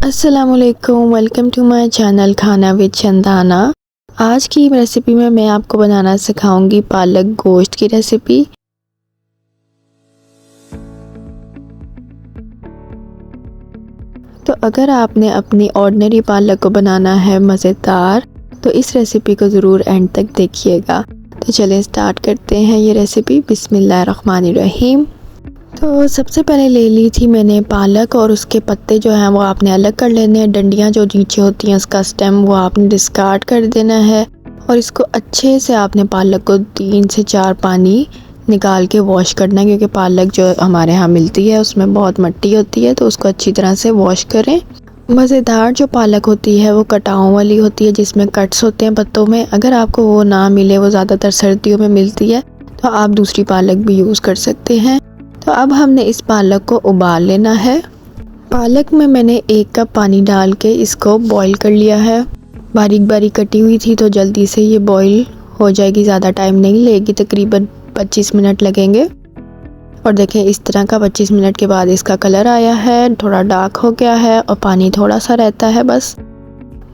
अस्सलामुअलैकुम, welcome to my channel खाना with Chandana. आज की रेसिपी में मैं आपको बनाना सिखाऊंगी पालक गोश्त की रेसिपी। तो अगर आपने अपनी ऑर्डिनरी पालक को बनाना है मज़ेदार, तो इस रेसिपी को ज़रूर एंड तक देखिएगा। तो चलें स्टार्ट करते हैं ये रेसिपी। बिस्मिल्लाहिर्रहमानिर्रहीम। तो सबसे पहले ले ली थी मैंने पालक, और उसके पत्ते जो हैं वो आपने अलग कर लेने हैं। डंडियाँ जो नीचे होती हैं उसका स्टेम वो आपने डिस्कार्ड कर देना है। और इसको अच्छे से आपने पालक को 3 से 4 पानी निकाल के वॉश करना है, क्योंकि पालक जो हमारे यहाँ मिलती है उसमें बहुत मिट्टी होती है, तो उसको अच्छी तरह से वॉश करें। मज़ेदार जो पालक होती है वो कटाओं वाली होती है, जिसमें कट्स होते हैं पत्तों में। अगर आपको वो ना मिले, वो ज़्यादातर सर्दियों में मिलती है, तो आप दूसरी पालक भी यूज़ कर सकते हैं। तो अब हमने इस पालक को उबाल लेना है। पालक में मैंने 1 कप पानी डाल के इसको बॉईल कर लिया है। बारीक बारीक कटी हुई थी तो जल्दी से ये बॉईल हो जाएगी, ज़्यादा टाइम नहीं लेगी, तकरीबन 25 मिनट लगेंगे। और देखें इस तरह का 25 मिनट के बाद इसका कलर आया है, थोड़ा डार्क हो गया है और पानी थोड़ा सा रहता है बस।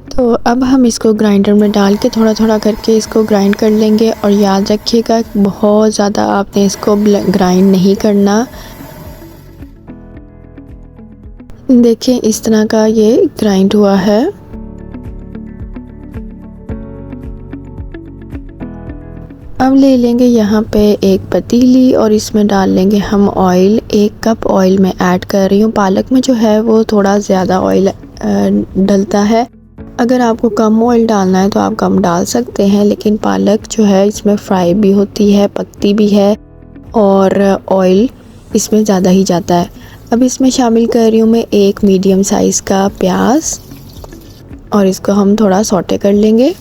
तो अब हम इसको ग्राइंडर में डाल के थोड़ा थोड़ा करके इसको ग्राइंड कर लेंगे। और याद रखिएगा बहुत ज़्यादा आपने इसको ग्राइंड नहीं करना। देखें इस तरह का ये ग्राइंड हुआ है। अब ले लेंगे यहाँ पे एक पतीली और इसमें डाल लेंगे हम ऑयल। 1 कप ऑयल मैं ऐड कर रही हूँ। पालक में जो है वो थोड़ा ज़्यादा ऑयल डलता है। अगर आपको कम ऑयल डालना है तो आप कम डाल सकते हैं, लेकिन पालक जो है इसमें फ्राई भी होती है, पकती भी है, और ऑयल इसमें ज़्यादा ही जाता है। अब इसमें शामिल कर रही हूँ मैं 1 मीडियम साइज़ का प्याज, और इसको हम थोड़ा सौटे कर लेंगे।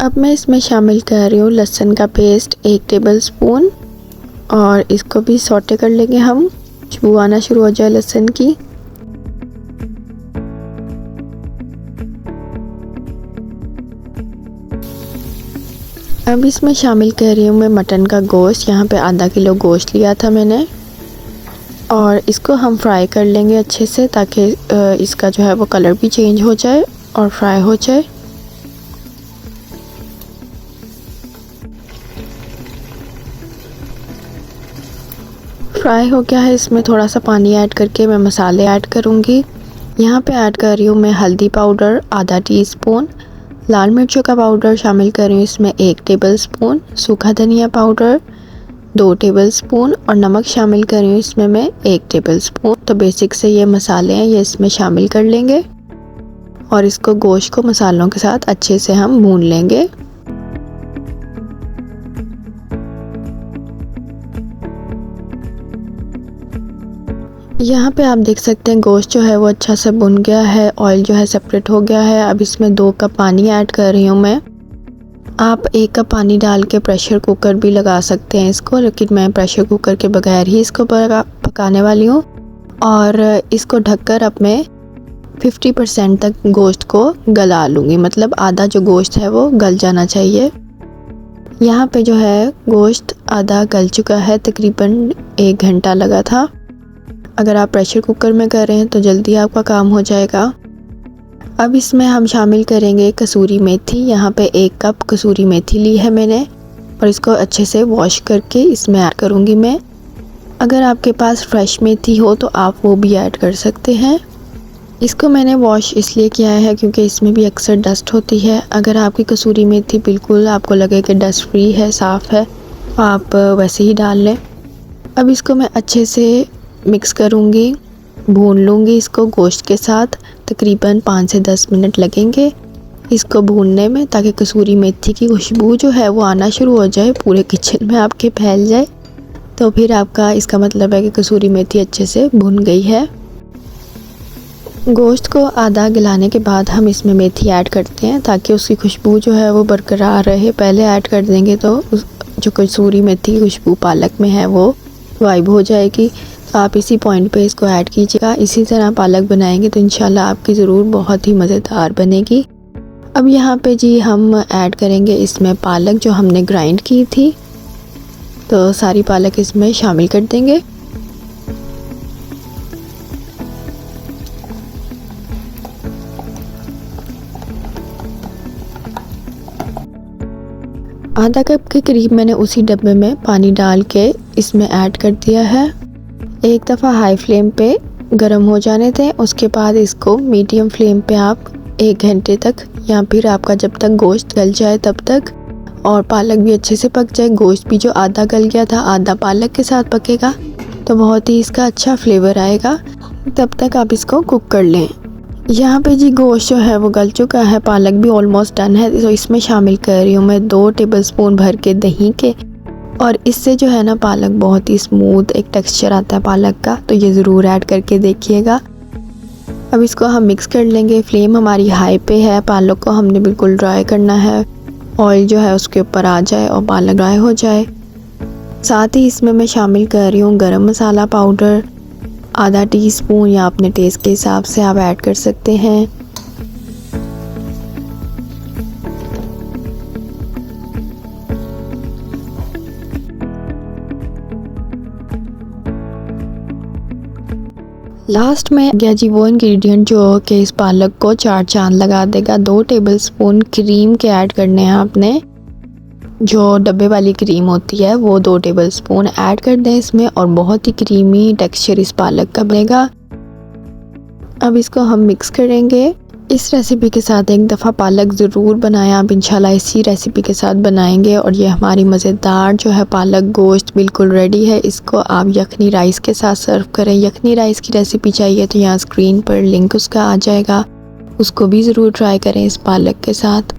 अब मैं इसमें शामिल कर रही हूँ लहसुन का पेस्ट 1 टेबल स्पून, और इसको भी सौटे कर लेंगे हम, खुशबू आना शुरू हो जाए लहसुन की। अब इसमें शामिल कर रही हूँ मैं मटन का गोश्त। यहाँ पे आधा किलो गोश्त लिया था मैंने, और इसको हम फ्राई कर लेंगे अच्छे से, ताकि इसका जो है वो कलर भी चेंज हो जाए और फ्राई हो जाए। फ्राई हो गया है। इसमें थोड़ा सा पानी ऐड करके मैं मसाले ऐड करूँगी। यहाँ पे ऐड कर रही हूँ मैं हल्दी पाउडर आधा टीस्पून, लाल मिर्चों का पाउडर शामिल कर रही हूँ इसमें 1 टेबल स्पून, सूखा धनिया पाउडर 2 टेबल स्पून, और नमक शामिल कर रही हूँ इसमें मैं 1 टेबल स्पून। तो बेसिक से ये मसाले हैं, ये इसमें शामिल कर लेंगे, और इसको गोश्त को मसालों के साथ अच्छे से हम भून लेंगे। यहाँ पे आप देख सकते हैं गोश्त जो है वो अच्छा से भुन गया है, ऑयल जो है सेपरेट हो गया है। अब इसमें 2 कप पानी ऐड कर रही हूँ मैं। आप 1 कप पानी डाल के प्रेशर कुकर भी लगा सकते हैं इसको, लेकिन मैं प्रेशर कुकर के बगैर ही इसको पकाने वाली हूँ। और इसको ढककर अब मैं 50% तक गोश्त को गला लूँगी, मतलब आधा जो गोश्त है वो गल जाना चाहिए। यहाँ पे जो है गोश्त आधा गल चुका है, तकरीबन 1 घंटा लगा था। अगर आप प्रेशर कुकर में कर रहे हैं तो जल्दी आपका काम हो जाएगा। अब इसमें हम शामिल करेंगे कसूरी मेथी। यहाँ पे 1 कप कसूरी मेथी ली है मैंने, और इसको अच्छे से वॉश करके इसमें ऐड करूँगी मैं। अगर आपके पास फ्रेश मेथी हो तो आप वो भी ऐड कर सकते हैं। इसको मैंने वॉश इसलिए किया है क्योंकि इसमें भी अक्सर डस्ट होती है। अगर आपकी कसूरी मेथी बिल्कुल आपको लगे कि डस्ट फ्री है, साफ़ है, तो आप वैसे ही डाल लें। अब इसको मैं अच्छे से मिक्स करूँगी, भून लूँगी इसको गोश्त के साथ। तकरीबन 5 से 10 मिनट लगेंगे इसको भूनने में, ताकि कसूरी मेथी की खुशबू जो है वो आना शुरू हो जाए, पूरे किचन में आपके फैल जाए। तो फिर आपका इसका मतलब है कि कसूरी मेथी अच्छे से भुन गई है। गोश्त को आधा गलाने के बाद हम इसमें मेथी ऐड करते हैं, ताकि उसकी खुशबू जो है वो बरकरार रहे। पहले ऐड कर देंगे तो जो कसूरी मेथी की खुशबू पालक में है वो गायब हो जाएगी। तो आप इसी पॉइंट पे इसको ऐड कीजिएगा। इसी तरह पालक बनाएंगे तो इंशाल्लाह आपकी ज़रूर बहुत ही मज़ेदार बनेगी। अब यहाँ पे जी हम ऐड करेंगे इसमें पालक जो हमने ग्राइंड की थी। तो सारी पालक इसमें शामिल कर देंगे। आधा कप के करीब मैंने उसी डब्बे में पानी डाल के इसमें ऐड कर दिया है। एक दफ़ा हाई फ्लेम पे गरम हो जाने दें। उसके बाद इसको मीडियम फ्लेम पे आप 1 घंटे तक या फिर आपका जब तक गोश्त गल जाए तब तक, और पालक भी अच्छे से पक जाए। गोश्त भी जो आधा गल गया था आधा पालक के साथ पकेगा तो बहुत ही इसका अच्छा फ्लेवर आएगा। तब तक आप इसको कुक कर लें। यहाँ पे जी गोश्त जो है वो गल चुका है, पालक भी ऑलमोस्ट डन है। तो इसमें शामिल कर रही हूँ मैं 2 टेबलस्पून भर के दही के, और इससे जो है ना पालक बहुत ही स्मूथ एक टेक्सचर आता है पालक का, तो ये ज़रूर ऐड करके देखिएगा। अब इसको हम मिक्स कर लेंगे। फ्लेम हमारी हाई पे है। पालक को हमने बिल्कुल ड्राई करना है, ऑयल जो है उसके ऊपर आ जाए और पालक ड्राई हो जाए। साथ ही इसमें मैं शामिल कर रही हूँ गरम मसाला पाउडर आधा टीस्पून, या अपने टेस्ट के हिसाब से आप ऐड कर सकते हैं। लास्ट में गया जी वो इंग्रेडिएंट जो कि इस पालक को 4 चांद लगा देगा। 2 टेबलस्पून क्रीम के ऐड करने हैं आपने, जो डब्बे वाली क्रीम होती है वो 2 टेबलस्पून ऐड कर दें इसमें, और बहुत ही क्रीमी टेक्सचर इस पालक का बनेगा। अब इसको हम मिक्स करेंगे। इस रेसिपी के साथ एक दफ़ा पालक ज़रूर बनाएं आप, इंशाल्लाह इसी रेसिपी के साथ बनाएंगे। और ये हमारी मज़ेदार जो है पालक गोश्त बिल्कुल रेडी है। इसको आप यखनी राइस के साथ सर्व करें। यखनी राइस की रेसिपी चाहिए तो यहाँ स्क्रीन पर लिंक उसका आ जाएगा, उसको भी ज़रूर ट्राई करें इस पालक के साथ।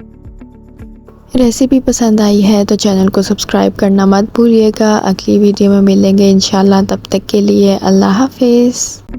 रेसिपी पसंद आई है तो चैनल को सब्सक्राइब करना मत भूलिएगा। अगली वीडियो में मिलेंगे इंशाल्लाह, तब तक के लिए अल्लाह हाफिज़।